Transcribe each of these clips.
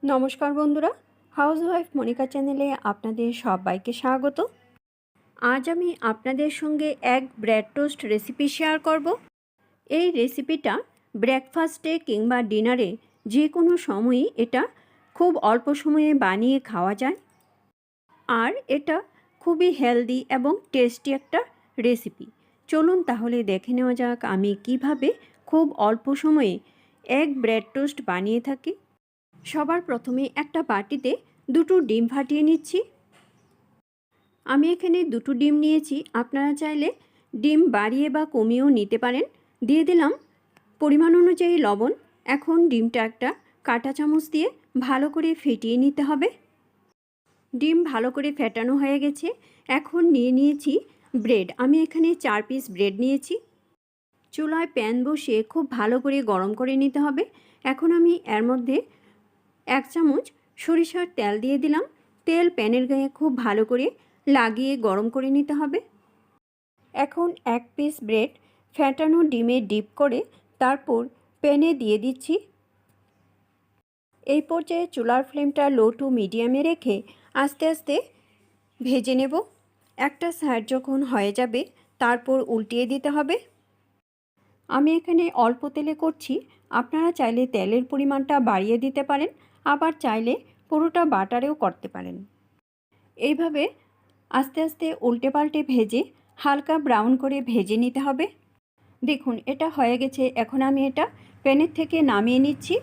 নমস্কার বন্ধুরা, হাউসওয়াইফ মনিকা চ্যানেলে আপনাদের সবাইকে স্বাগত। আজ আমি আপনাদের সঙ্গে এক ব্রেড টোস্ট রেসিপি শেয়ার করব। এই রেসিপিটা ব্রেকফাস্টে কিংবা ডিনারে যে কোনো সময়ই এটা খুব অল্প সময়ে বানিয়ে খাওয়া যায়। আর এটা খুবই হেলদি এবং টেস্টি একটা রেসিপি। চলুন তাহলে দেখে নেওয়া যাক আমি কিভাবে খুব অল্প সময়ে এক ব্রেড টোস্ট বানিয়ে থাকি। সবার প্রথমে একটা বাটিতে দুটো ডিম ফাটিয়ে নিচ্ছি। আমি এখানে দুটো ডিম নিয়েছি, আপনারা চাইলে ডিম বাড়িয়ে বা কমিয়েও নিতে পারেন। দিয়ে দিলাম পরিমাণ অনুযায়ী লবণ। এখন ডিমটা একটা কাঁটা চামচ দিয়ে ভালো করে ফেটিয়ে নিতে হবে। ডিম ভালো করে ফেটানো হয়ে গেছে। এখন নিয়ে নিয়েছি ব্রেড। আমি এখানে 4 পিস ব্রেড নিয়েছি। চুলায় প্যান বসিয়ে খুব ভালো করে গরম করে নিতে হবে। এখন আমি এর মধ্যে 1 চামচ সরিষার তেল দিয়ে দিলাম। তেল প্যানের গায়ে খুব ভালো করে লাগিয়ে গরম করে নিতে হবে। এখন 1 পিস ব্রেড ফ্যাটানো ডিমে ডিপ করে তারপর প্যানে দিয়ে দিচ্ছি। এই পর্যায়ে চুলার ফ্লেমটা লো টু মিডিয়ামে রেখে আস্তে আস্তে ভেজে নেব। একটা সাইড যখন হয়ে যাবে তারপর উল্টিয়ে দিতে হবে। আমি এখানে অল্প তেলে করছি, আপনারা চাইলে তেলের পরিমাণটা বাড়িয়ে দিতে পারেন, আবার চাইলে পুরোটা বাটারেও করতে পারেন। এইভাবে আস্তে আস্তে উল্টে পাল্টে ভেজে হালকা ব্রাউন করে ভেজে নিতে হবে। দেখুন এটা হয়ে গেছে। এখন আমি এটা প্যানের থেকে নামিয়ে নিচ্ছি।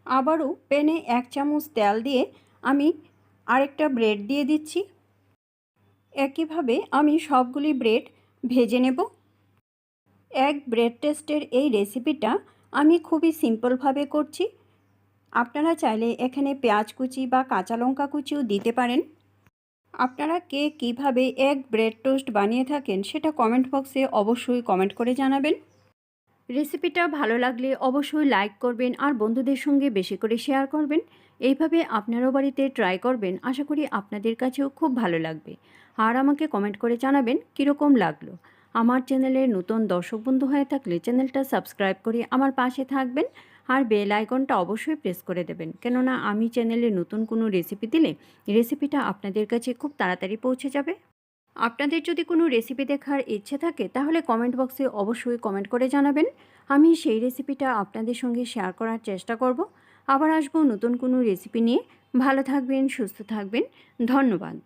আবারও প্যানে 1 চামচ তেল দিয়ে আমি আরেকটা ব্রেড দিয়ে দিচ্ছি। একইভাবে আমি সবগুলি ব্রেড ভেজে নেব। এক ব্রেড টোস্টের এই রেসিপিটা আমি খুবই সিম্পলভাবে করছি। আপনারা চাইলে এখানে পেঁয়াজ কুচি বা কাঁচা লঙ্কা কুচিও দিতে পারেন। আপনারা কে কীভাবে এক ব্রেড টোস্ট বানিয়ে থাকেন সেটা কমেন্ট বক্সে অবশ্যই কমেন্ট করে জানাবেন। রেসিপিটা ভালো লাগলে অবশ্যই লাইক করবেন আর বন্ধুদের সঙ্গে বেশি করে শেয়ার করবেন। এইভাবে আপনারও বাড়িতে ট্রাই করবেন, আশা করি আপনাদের কাছেও খুব ভালো লাগবে। আর আমাকে কমেন্ট করে জানাবেন কীরকম লাগলো। আমার চ্যানেলের নতুন দর্শক বন্ধু হয়ে থাকলে চ্যানেলটা সাবস্ক্রাইব করে আমার পাশে থাকবেন আর বেল আইকনটা অবশ্যই প্রেস করে দেবেন, কেননা আমি চ্যানেলে নতুন কোনো রেসিপি দিলে রেসিপিটা আপনাদের কাছে খুব তাড়াতাড়ি পৌঁছে যাবে। আপনাদের যদি কোনো রেসিপি দেখার ইচ্ছে থাকে তাহলে কমেন্ট বক্সে অবশ্যই কমেন্ট করে জানাবেন। আমি সেই রেসিপিটা আপনাদের সঙ্গে শেয়ার করার চেষ্টা করব। আবার আসবো নতুন কোনো রেসিপি নিয়ে। ভালো থাকবেন, সুস্থ থাকবেন। ধন্যবাদ।